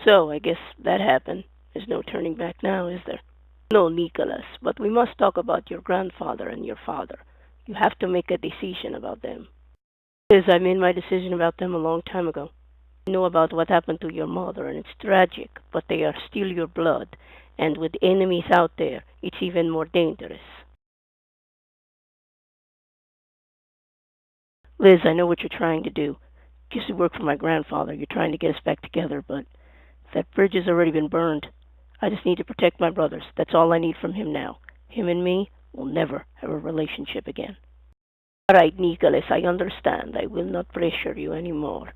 So, I guess that happened. There's no turning back now, is there? No, Nicholas, but we must talk about your grandfather and your father. You have to make a decision about them. Liz, I made my decision about them a long time ago. I know about what happened to your mother, and it's tragic, but they are still your blood, and with enemies out there, it's even more dangerous. Liz, I know what you're trying to do. You used to work for my grandfather. You're trying to get us back together, but that bridge has already been burned. I just need to protect my brothers. That's all I need from him now. Him and me will never have a relationship again. All right, Nicholas, I understand. I will not pressure you anymore.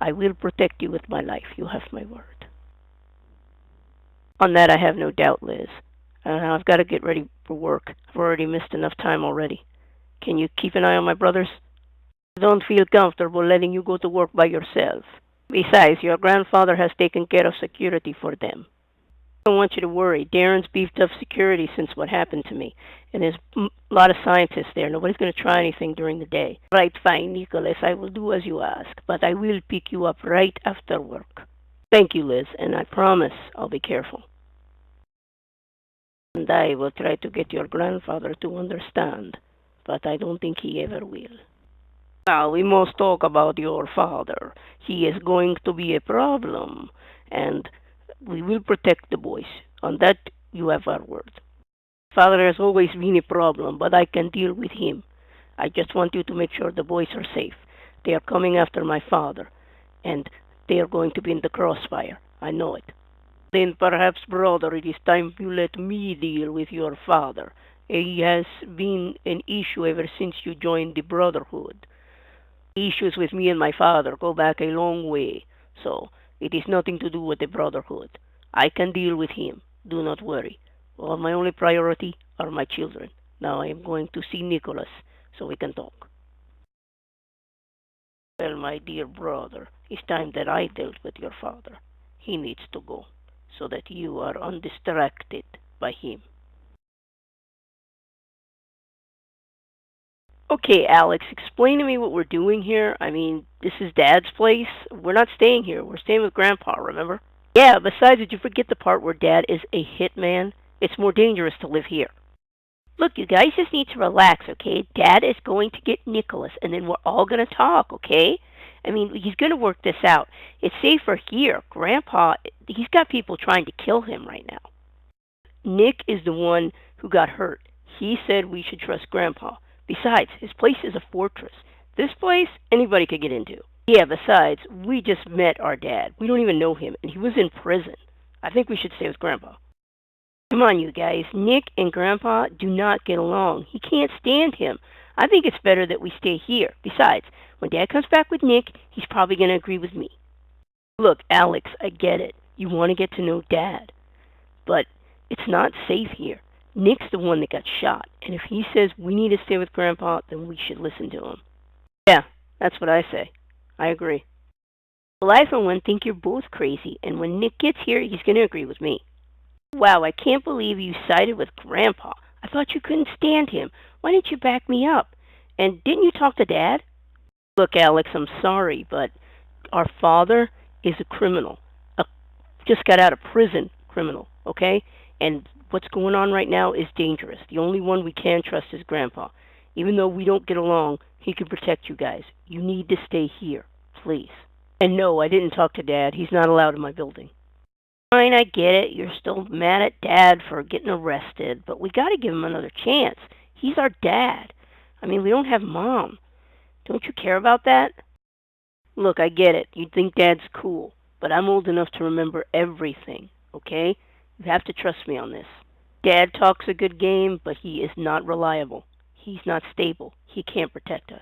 I will protect you with my life. You have my word. On that, I have no doubt, Liz. I've got to get ready for work. I've already missed enough time already. Can you keep an eye on my brothers? I don't feel comfortable letting you go to work by yourself. Besides, your grandfather has taken care of security for them. I don't want you to worry. Darren's beefed up security since what happened to me, and there's a lot of scientists there. Nobody's going to try anything during the day. Right, fine, Nicholas. I will do as you ask, but I will pick you up right after work. Thank you, Liz, and I promise I'll be careful. And I will try to get your grandfather to understand, but I don't think he ever will. Now, we must talk about your father. He is going to be a problem, and we will protect the boys. On that, you have our word. Father has always been a problem, but I can deal with him. I just want you to make sure the boys are safe. They are coming after my father, and they are going to be in the crossfire. I know it. Then perhaps, brother, it is time you let me deal with your father. He has been an issue ever since you joined the Brotherhood. Issues with me and my father go back a long way, so it is nothing to do with the Brotherhood. I can deal with him. Do not worry. Well, my only priority are my children. Now I am going to see Nicholas so we can talk. Well, my dear brother, it's time that I dealt with your father. He needs to go so that you are undistracted by him. Okay, Alex, explain to me what we're doing here. I mean, this is Dad's place. We're not staying here. We're staying with Grandpa, remember? Yeah, besides, did you forget the part where Dad is a hitman? It's more dangerous to live here. Look, you guys just need to relax, okay? Dad is going to get Nicholas, and then we're all going to talk, okay? I mean, he's going to work this out. It's safer here. Grandpa, he's got people trying to kill him right now. Nick is the one who got hurt. He said we should trust Grandpa. Besides, his place is a fortress. This place, anybody could get into. Yeah, besides, we just met our dad. We don't even know him, and he was in prison. I think we should stay with Grandpa. Come on, you guys. Nick and Grandpa do not get along. He can't stand him. I think it's better that we stay here. Besides, when Dad comes back with Nick, he's probably going to agree with me. Look, Alex, I get it. You want to get to know Dad. But it's not safe here. Nick's the one that got shot, and if he says we need to stay with Grandpa, then we should listen to him. Yeah, that's what I say. I agree. Well, I for one think you're both crazy, and when Nick gets here, he's going to agree with me. Wow, I can't believe you sided with Grandpa. I thought you couldn't stand him. Why didn't you back me up? And didn't you talk to Dad? Look, Alex, I'm sorry, but our father is a criminal. A just got out of prison criminal, okay? And what's going on right now is dangerous. The only one we can trust is Grandpa. Even though we don't get along, he can protect you guys. You need to stay here, please. And no, I didn't talk to Dad. He's not allowed in my building. Fine, I get it. You're still mad at Dad for getting arrested, but we gotta give him another chance. He's our dad. I mean, we don't have Mom. Don't you care about that? Look, I get it. You think Dad's cool, but I'm old enough to remember everything, okay? You have to trust me on this. Dad talks a good game, but he is not reliable. He's not stable. He can't protect us.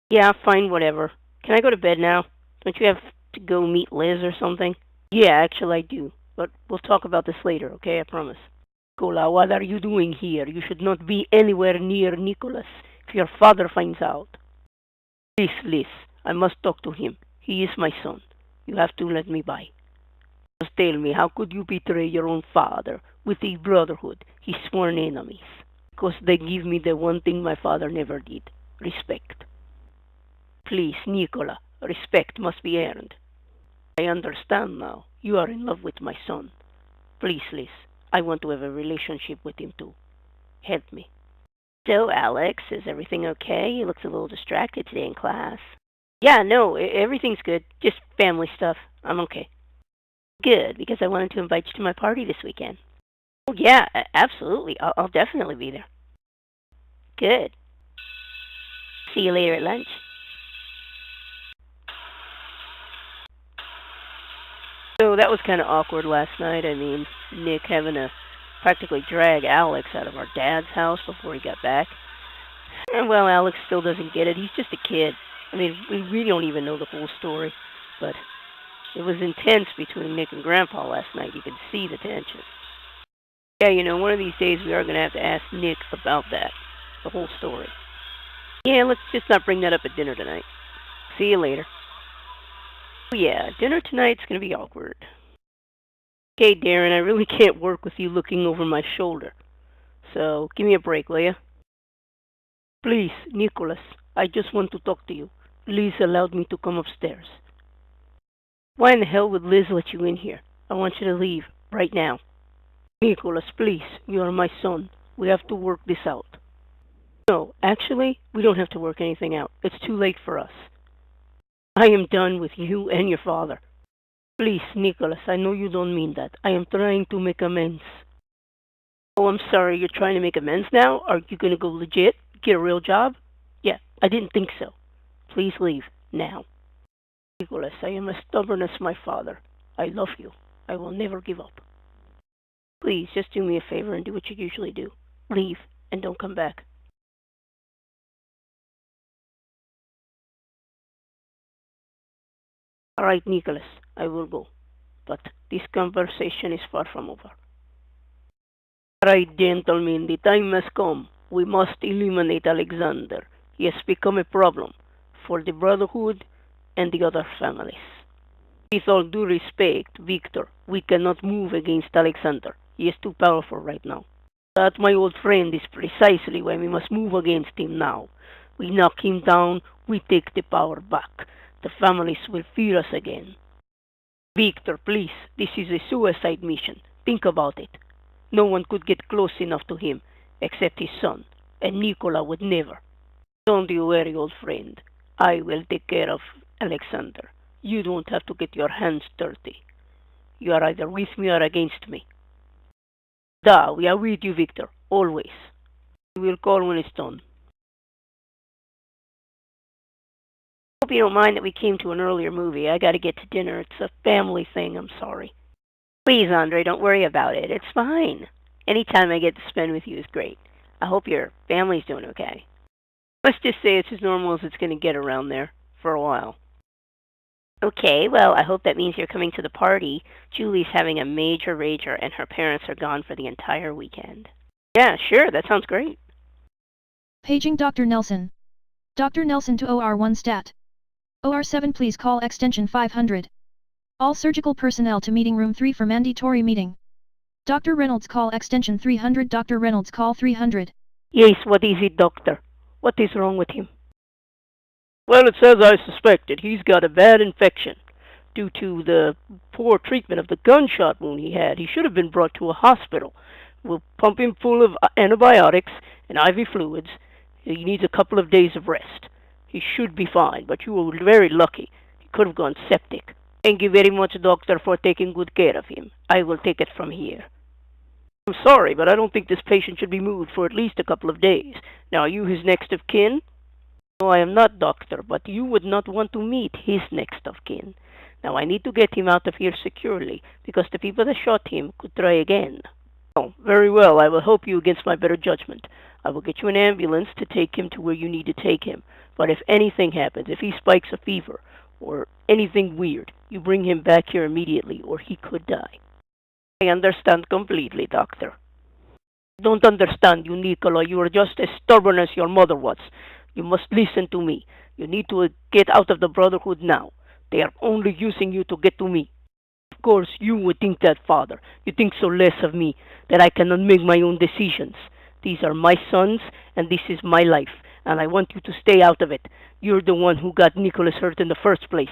Yeah, fine, whatever. Can I go to bed now? Don't you have to go meet Liz or something? Yeah, actually I do. But we'll talk about this later, okay? I promise. Nicola, what are you doing here? You should not be anywhere near Nicholas if your father finds out. Please, Liz, I must talk to him. He is my son. You have to let me by. Just tell me, how could you betray your own father with the Brotherhood, his sworn enemies? Because they give me the one thing my father never did, respect. Please, Nicola, respect must be earned. I understand now. You are in love with my son. Please, Liz, I want to have a relationship with him too. Help me. So, Alex, is everything okay? You looked a little distracted today in class. Yeah, no, everything's good. Just family stuff. I'm okay. Good, because I wanted to invite you to my party this weekend. Oh, yeah, absolutely. I'll definitely be there. Good. See you later at lunch. So that was kind of awkward last night. I mean, Nick having to practically drag Alex out of our dad's house before he got back. And well, Alex still doesn't get it. He's just a kid. I mean, we don't even know the whole story. But it was intense between Nick and Grandpa last night. You could see the tension. Yeah, one of these days we are going to have to ask Nick about that. The whole story. Yeah, let's just not bring that up at dinner tonight. See you later. Oh, yeah, dinner tonight's going to be awkward. Okay, Darren, I really can't work with you looking over my shoulder. So, give me a break, will you? Please, Nicholas, I just want to talk to you. Liz allowed me to come upstairs. Why in the hell would Liz let you in here? I want you to leave, right now. Nicholas, please, you are my son. We have to work this out. No, actually, we don't have to work anything out. It's too late for us. I am done with you and your father. Please, Nicholas, I know you don't mean that. I am trying to make amends. Oh, I'm sorry, you're trying to make amends now? Are you going to go legit? Get a real job? Yeah, I didn't think so. Please leave, now. Nicholas, I am as stubborn as my father. I love you. I will never give up. Please, just do me a favor and do what you usually do. Leave, and don't come back. All right, Nicholas, I will go. But this conversation is far from over. All right, gentlemen, the time has come. We must eliminate Alexander. He has become a problem for the Brotherhood and the other families. With all due respect, Victor, we cannot move against Alexander. He is too powerful right now. That, my old friend, is precisely why we must move against him now. We knock him down, we take the power back. The families will fear us again. Victor, please, this is a suicide mission. Think about it. No one could get close enough to him, except his son, and Nicola would never. Don't you worry, old friend. I will take care of Alexander. You don't have to get your hands dirty. You are either with me or against me. Da, we are with you, Victor, always. We will call when it's done. Hope you don't mind that we came to an earlier movie. I gotta get to dinner. It's a family thing, I'm sorry. Please, Andre, don't worry about it. It's fine. Any time I get to spend with you is great. I hope your family's doing okay. Let's just say it's as normal as it's going to get around there for a while. Okay, well, I hope that means you're coming to the party. Julie's having a major rager, and her parents are gone for the entire weekend. Yeah, sure, that sounds great. Paging Dr. Nelson. Dr. Nelson to OR1 stat. OR7 please call extension 500. All surgical personnel to meeting room 3 for mandatory meeting. Dr. Reynolds call extension 300. Dr. Reynolds call 300. Yes, what is it, doctor? What is wrong with him? Well, it's as I suspected. He's got a bad infection. Due to the poor treatment of the gunshot wound he had, he should have been brought to a hospital. We'll pump him full of antibiotics and IV fluids. He needs a couple of days of rest. He should be fine, but you were very lucky. He could have gone septic. Thank you very much, doctor, for taking good care of him. I will take it from here. I'm sorry, but I don't think this patient should be moved for at least a couple of days. Now, are you his next of kin? No, I am not, doctor, but you would not want to meet his next of kin. Now, I need to get him out of here securely, because the people that shot him could try again. Oh, very well. I will help you against my better judgment. I will get you an ambulance to take him to where you need to take him. But if anything happens, if he spikes a fever, or anything weird, you bring him back here immediately, or he could die. I understand completely, doctor. Don't understand you, Nicola. You are just as stubborn as your mother was. You must listen to me. You need to get out of the Brotherhood now. They are only using you to get to me. Of course, you would think that, Father. You think so less of me, that I cannot make my own decisions. These are my sons, and this is my life, and I want you to stay out of it. You're the one who got Nicholas hurt in the first place.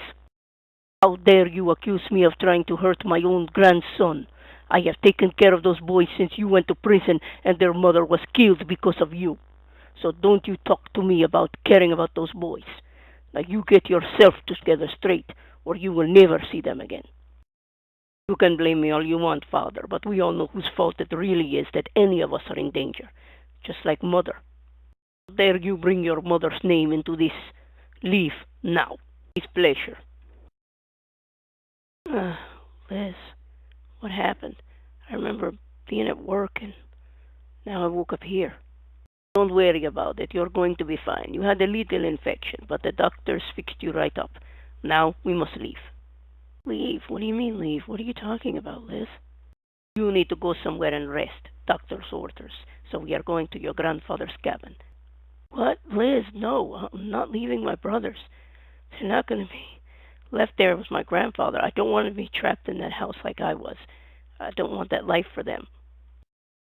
How dare you accuse me of trying to hurt my own grandson? I have taken care of those boys since you went to prison and their mother was killed because of you. So don't you talk to me about caring about those boys. Now you get yourself together straight, or you will never see them again. You can blame me all you want, Father, but we all know whose fault it really is that any of us are in danger. Just like Mother. How dare you bring your mother's name into this? Leave now. With pleasure. Liz, what happened? I remember being at work and now I woke up here. Don't worry about it. You're going to be fine. You had a little infection, but the doctors fixed you right up. Now we must leave. Leave? What do you mean leave? What are you talking about, Liz? You need to go somewhere and rest. Doctor's orders. So we are going to your grandfather's cabin. What? Liz, no. I'm not leaving my brothers. They're not going to be left there with my grandfather. I don't want to be trapped in that house like I was. I don't want that life for them.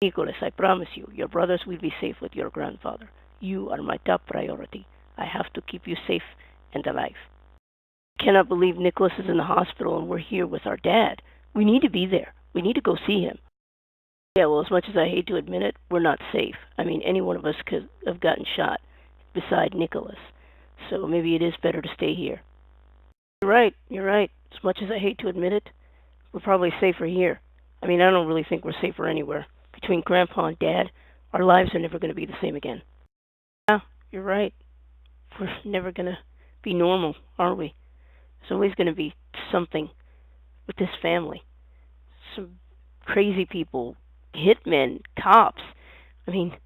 Nicholas, I promise you, your brothers will be safe with your grandfather. You are my top priority. I have to keep you safe and alive. I cannot believe Nicholas is in the hospital and we're here with our dad. We need to be there. We need to go see him. Yeah, well, as much as I hate to admit it, we're not safe. I mean, any one of us could have gotten shot, beside Nicholas. So maybe it is better to stay here. You're right. As much as I hate to admit it, we're probably safer here. I mean, I don't really think we're safer anywhere. Between Grandpa and Dad, our lives are never going to be the same again. Yeah, you're right. We're never going to be normal, are we? There's always going to be something with this family. Some crazy people, hitmen, cops. I mean,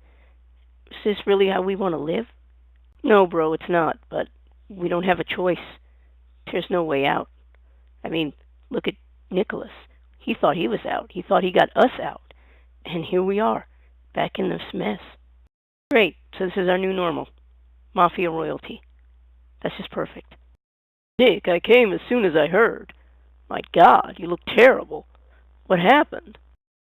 is this really how we want to live? No, bro, it's not, but we don't have a choice. There's no way out. I mean, look at Nicholas. He thought he was out. He thought he got us out. And here we are, back in this mess. Great, so this is our new normal. Mafia royalty. That's just perfect. Nick, I came as soon as I heard. My God, you look terrible. What happened?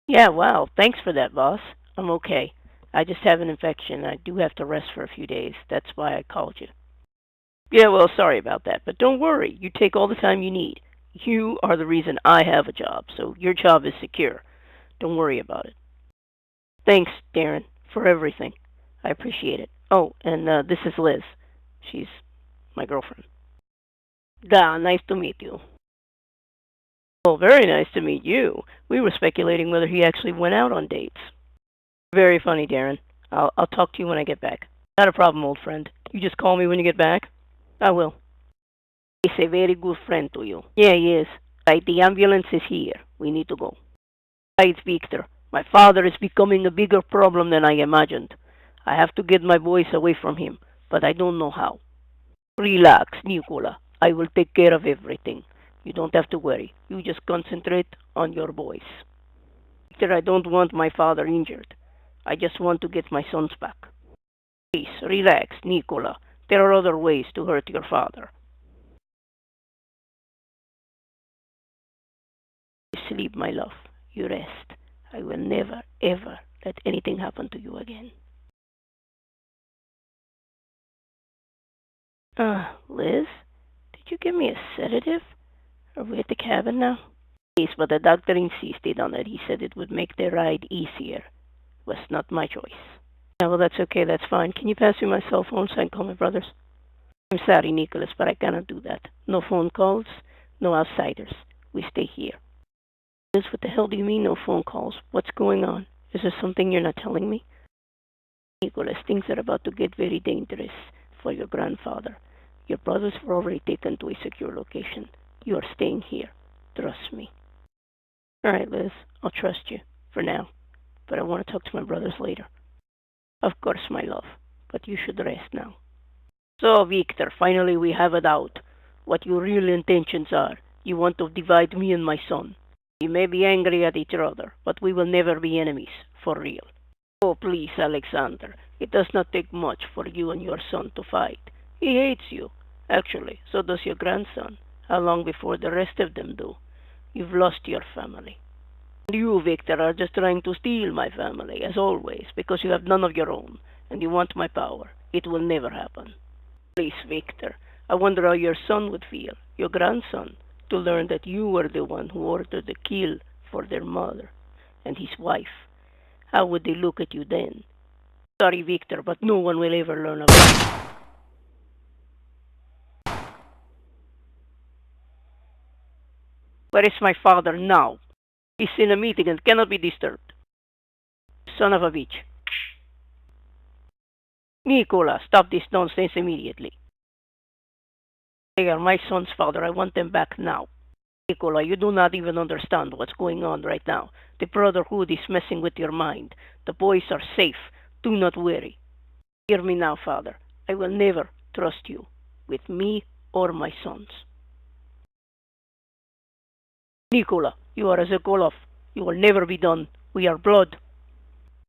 Yeah, wow, thanks for that, boss. I'm okay. I just have an infection. I do have to rest for a few days. That's why I called you. Yeah, well, sorry about that, but don't worry. You take all the time you need. You are the reason I have a job, so your job is secure. Don't worry about it. Thanks, Darren, for everything. I appreciate it. Oh, and this is Liz. She's my girlfriend. Da, nice to meet you. Well, very nice to meet you. We were speculating whether he actually went out on dates. Very funny, Darren. I'll talk to you when I get back. Not a problem, old friend. You just call me when you get back. I will. He's a very good friend to you. Yeah, he is. Right, the ambulance is here. We need to go. Right, Victor. My father is becoming a bigger problem than I imagined. I have to get my boys away from him, but I don't know how. Relax, Nicola. I will take care of everything. You don't have to worry. You just concentrate on your boys. Victor, I don't want my father injured. I just want to get my sons back. Please, relax, Nicola. There are other ways to hurt your father. Sleep, my love. You rest. I will never, ever let anything happen to you again. Liz? Did you give me a sedative? Are we at the cabin now? Yes, but the doctor insisted on it. He said it would make the ride easier. It was not my choice. Yeah, well, that's okay. That's fine. Can you pass me my cell phone so I can call my brothers? I'm sorry, Nicholas, but I cannot do that. No phone calls, no outsiders. We stay here. Liz, what the hell do you mean no phone calls? What's going on? Is there something you're not telling me? Nicholas, things are about to get very dangerous for your grandfather. Your brothers were already taken to a secure location. You are staying here. Trust me. All right, Liz. I'll trust you for now, but I want to talk to my brothers later. Of course, my love, but you should rest now. So, Victor, finally we have it out. What your real intentions are. You want to divide me and my son. We may be angry at each other, but we will never be enemies, for real. Oh, please, Alexander. It does not take much for you and your son to fight. He hates you. Actually, so does your grandson. How long before the rest of them do? You've lost your family. And you, Victor, are just trying to steal my family, as always, because you have none of your own, and you want my power. It will never happen. Please, Victor, I wonder how your son would feel, your grandson. to learn that you were the one who ordered the kill for their mother and his wife. How would they look at you then? Sorry, Victor, but no one will ever learn about it. Where is my father now? He's in a meeting and cannot be disturbed. Son of a bitch. Nicola, stop this nonsense immediately. They are my son's father. I want them back now. Nicola, you do not even understand what's going on right now. The Brotherhood is messing with your mind. The boys are safe. Do not worry. Hear me now, Father. I will never trust you with me or my sons. Nicola, you are a Sokolov. You will never be done. We are blood.